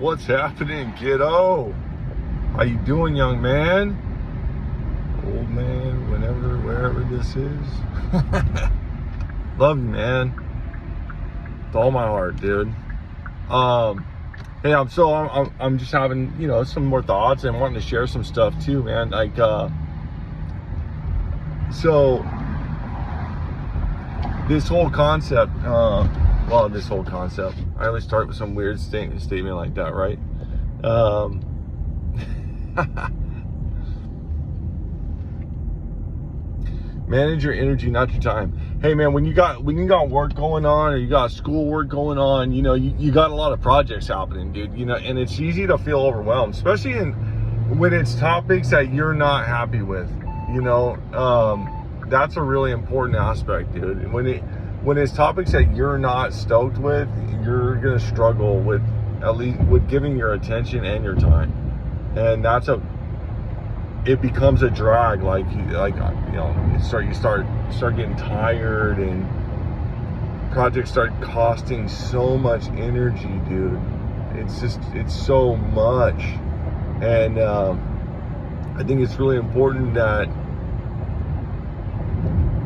What's happening, kiddo? How you doing, young man? Old man, whenever, wherever this is. Love you, man. With all my heart, dude. Hey, I'm just having, some more thoughts and wanting to share some stuff too, man. So this whole concept, I always start with some weird statement like that, right? Manage your energy, not your time. Hey man, when you got work going on or you got schoolwork going on, you got a lot of projects happening, dude, and it's easy to feel overwhelmed, especially when it's topics that you're not happy with, that's a really important aspect, dude. When it's topics that you're not stoked with, you're gonna struggle with at least with giving your attention and your time, and it becomes a drag. You start getting tired, and projects start costing so much energy, dude. It's so much, and I think it's really important that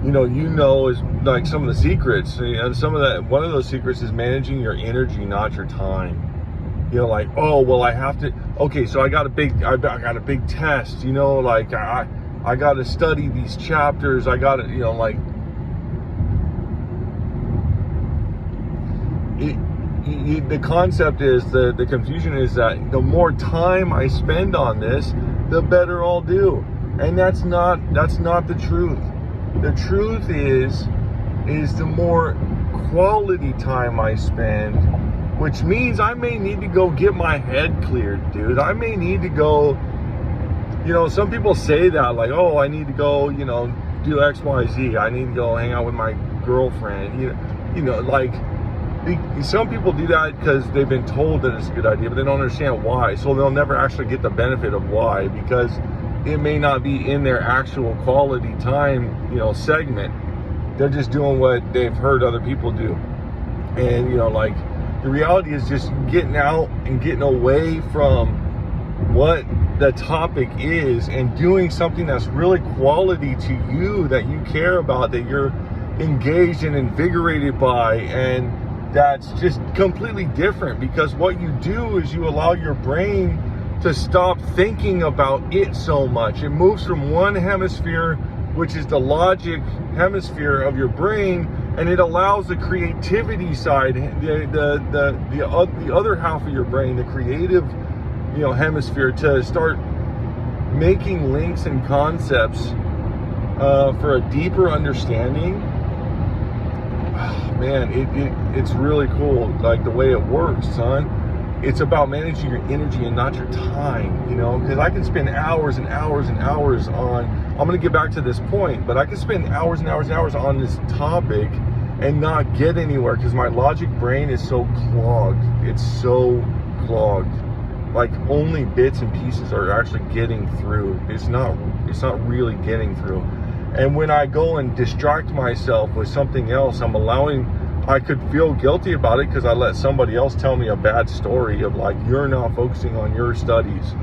is like some of the secrets, and one of those secrets is managing your energy, not your time. I have to, okay, so I got a big test, I got to study these chapters. I got to, the concept is, the confusion is that the more time I spend on this, the better I'll do. And that's not the truth. The truth is the more quality time I spend, which means I may need to go get my head cleared, dude. I may need to go, some people say that, like, oh, I need to go, do X, Y, Z. I need to go hang out with my girlfriend. Some people do that because they've been told that it's a good idea, but they don't understand why. So they'll never actually get the benefit of why, because it may not be in their actual quality time, segment. They're just doing what they've heard other people do. And, the reality is just getting out and getting away from what the topic is and doing something that's really quality to you, that you care about, that you're engaged and invigorated by, and that's just completely different. Because what you do is you allow your brain to stop thinking about it so much. It moves from one hemisphere, which is the logic hemisphere of your brain, and it allows the creativity side, the other half of your brain, the creative, hemisphere, to start making links and concepts for a deeper understanding. Oh, man, it's really cool, like the way it works, son. It's about managing your energy and not your time, because I can spend hours and hours and hours on, I'm going to get back to this point, but I can spend hours and hours and hours on this topic and not get anywhere because my logic brain is so clogged. It's so clogged. Like, only bits and pieces are actually getting through. It's not really getting through. And when I go and distract myself with something else, I could feel guilty about it because I let somebody else tell me a bad story of, like, you're not focusing on your studies.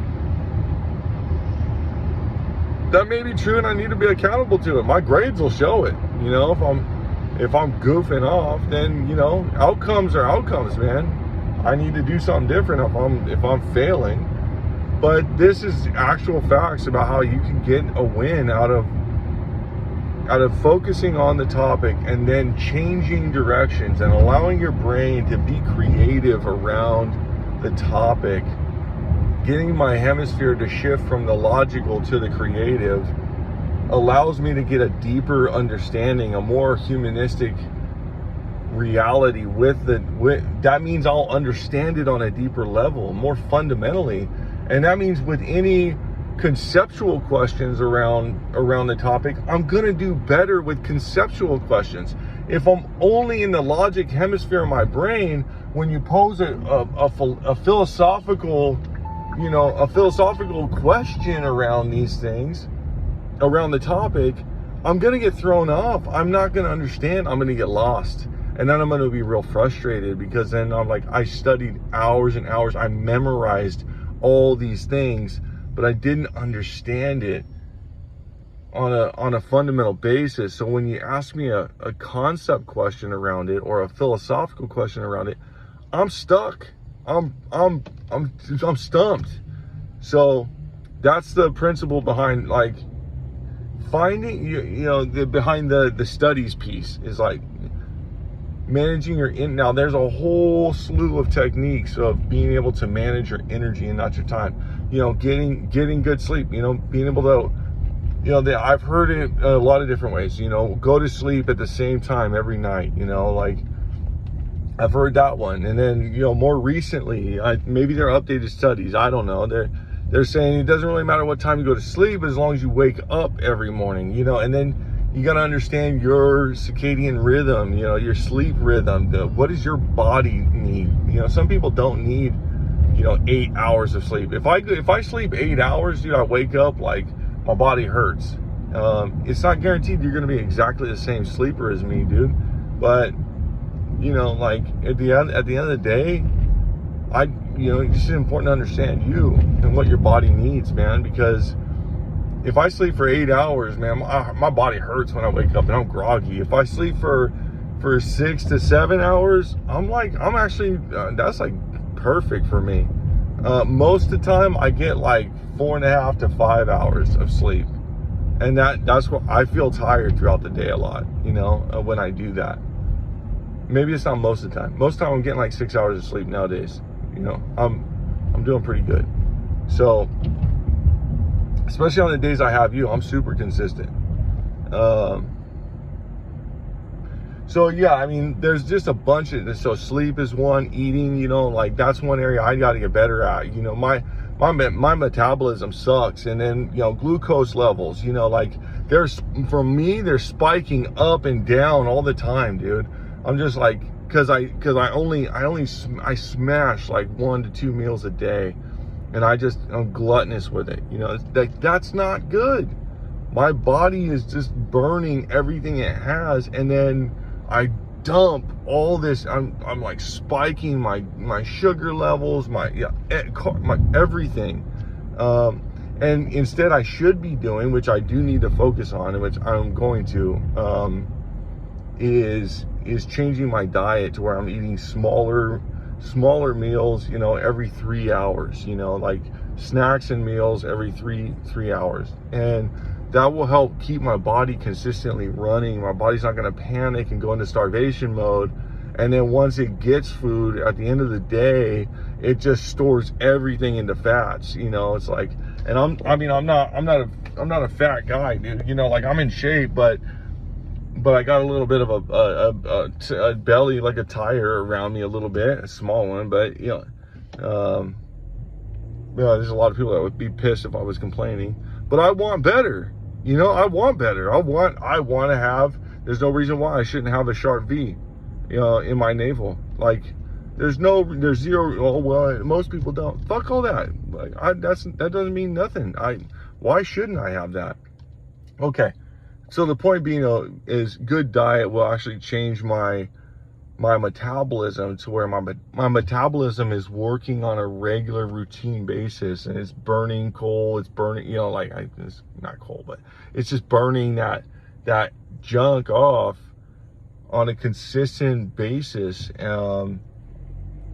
That may be true, and I need to be accountable to it. My grades will show it. If I'm goofing off, then outcomes are outcomes, man. I need to do something different if I'm failing. But this is actual facts about how you can get a win out of focusing on the topic and then changing directions and allowing your brain to be creative around the topic. Getting my hemisphere to shift from the logical to the creative allows me to get a deeper understanding, a more humanistic reality that means I'll understand it on a deeper level, more fundamentally. And that means with any conceptual questions around the topic, I'm gonna do better with conceptual questions. If I'm only in the logic hemisphere of my brain, when you pose a philosophical question around these things, around the topic, I'm gonna get thrown off. I'm not gonna understand. I'm gonna get lost. And then I'm going to be real frustrated, because then I'm like, I studied hours and hours, I memorized all these things, but I didn't understand it on a fundamental basis. So when you ask me a concept question around it, or a philosophical question around it, I'm stuck. I'm stumped. So that's the principle behind, like, finding, behind the studies piece, is like managing your now there's a whole slew of techniques of being able to manage your energy and not your time. Getting good sleep, being able to, I've heard it a lot of different ways, go to sleep at the same time every night, like, I've heard that one. And then, more recently, maybe they're updated studies, I don't know, they're saying it doesn't really matter what time you go to sleep, as long as you wake up every morning, and then you got to understand your circadian rhythm, your sleep rhythm. What does your body need? Some people don't need, 8 hours of sleep. If I sleep 8 hours, dude, I wake up like my body hurts. It's not guaranteed you're going to be exactly the same sleeper as me, dude. But, like at the end of the day, it's just important to understand you and what your body needs, man, because if I sleep for 8 hours, man, my body hurts when I wake up and I'm groggy. If I sleep for 6 to 7 hours, that's like perfect for me. Most of the time I get like 4.5 to 5 hours of sleep. And that's what I feel tired throughout the day a lot, when I do that. Maybe it's not most of the time. Most of the time I'm getting like 6 hours of sleep nowadays. I'm doing pretty good. So, especially on the days I have you, I'm super consistent. So yeah, I mean, there's just a bunch of this. So sleep is one, eating, like that's one area I got to get better at. My metabolism sucks. And then, glucose levels, like for me, they're spiking up and down all the time, dude. I'm just like, cause I smash like 1 to 2 meals a day. And I'm gluttonous with it. That's not good. My body is just burning everything it has. And then I dump all this. I'm like spiking my sugar levels, my everything. And instead I should be doing, which I do need to focus on, and which I'm going to, is changing my diet to where I'm eating smaller meals, every 3 hours, like snacks and meals every three hours. And that will help keep my body consistently running. My body's not going to panic and go into starvation mode. And then once it gets food, at the end of the day, it just stores everything into fats. It's like, and I'm not a fat guy, dude. Like I'm in shape, but I got a little bit of a belly, like a tire around me a little bit, a small one, but there's a lot of people that would be pissed if I was complaining, but I want better. I want better. I want to have, there's no reason why I shouldn't have a sharp V, in my navel. Like there's zero, oh, well, most people don't. Fuck all that. Like that doesn't mean nothing. Why shouldn't I have that? Okay. So the point being is good diet will actually change my metabolism to where my metabolism is working on a regular routine basis, and it's burning coal. It's burning, it's not coal, but it's just burning that junk off on a consistent basis,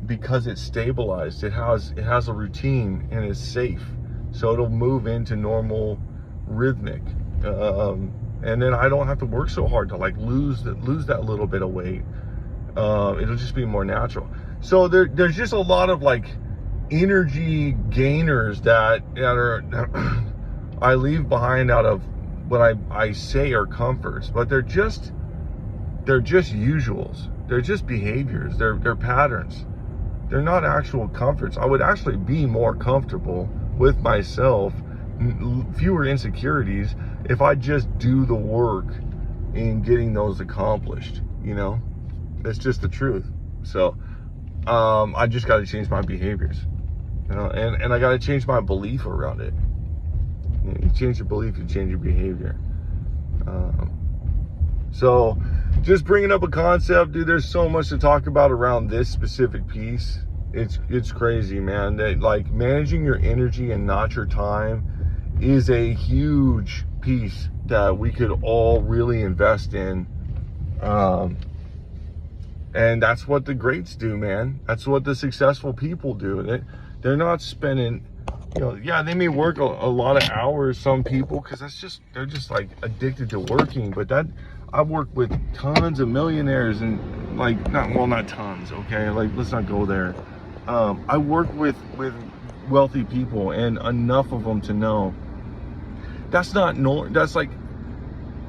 because it's stabilized. It has a routine and it's safe, so it'll move into normal rhythmic. And then I don't have to work so hard to like lose that little bit of weight. It'll just be more natural. So there's just a lot of like energy gainers that are I leave behind out of what I say are comforts, but they're just usuals. They're just behaviors. They're patterns. They're not actual comforts. I would actually be more comfortable with myself, fewer insecurities, if I just do the work in getting those accomplished. That's just the truth. So I just got to change my behaviors, and I got to change my belief around it. You change your belief, you change your behavior. So just bringing up a concept, dude, there's so much to talk about around this specific piece. It's crazy, man. That, like, managing your energy and not your time is a huge piece that we could all really invest in. And that's what the greats do, man. That's what the successful people do. They're not spending, yeah, they may work a lot of hours, some people, because they're just like addicted to working. But I've worked with tons of millionaires and not tons, okay? Like, let's not go there. I work with wealthy people, and enough of them to know that's not normal. That's like,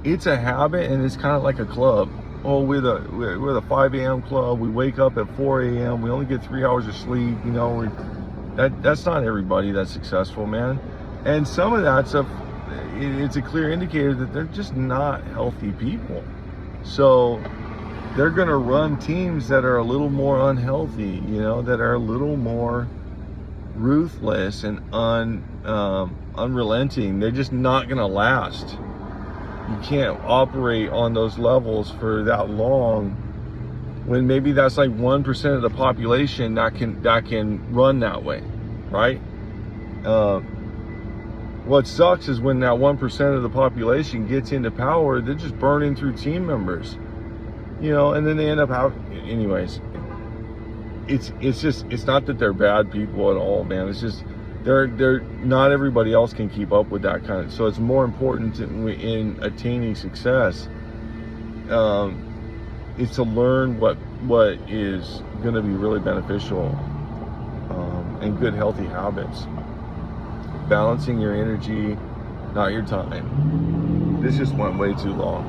it's a habit, and it's kind of like a club. Oh, we're the 5 a.m. club. We wake up at 4 a.m. We only get 3 hours of sleep. That's not everybody that's successful, man. And some of that stuff, it's a clear indicator that they're just not healthy people. So they're gonna run teams that are a little more unhealthy, that are a little more ruthless and unrelenting. They're just not gonna last. You can't operate on those levels for that long when maybe that's like 1% of the population that can run that way, right? What sucks is when that 1% of the population gets into power, they're just burning through team members, and then they end up anyways. It's not that they're bad people at all, man. It's just they're not everybody else can keep up with that kind of. So it's more important in attaining success. Is to learn what is going to be really beneficial, and good healthy habits. Balancing your energy, not your time. This just went way too long.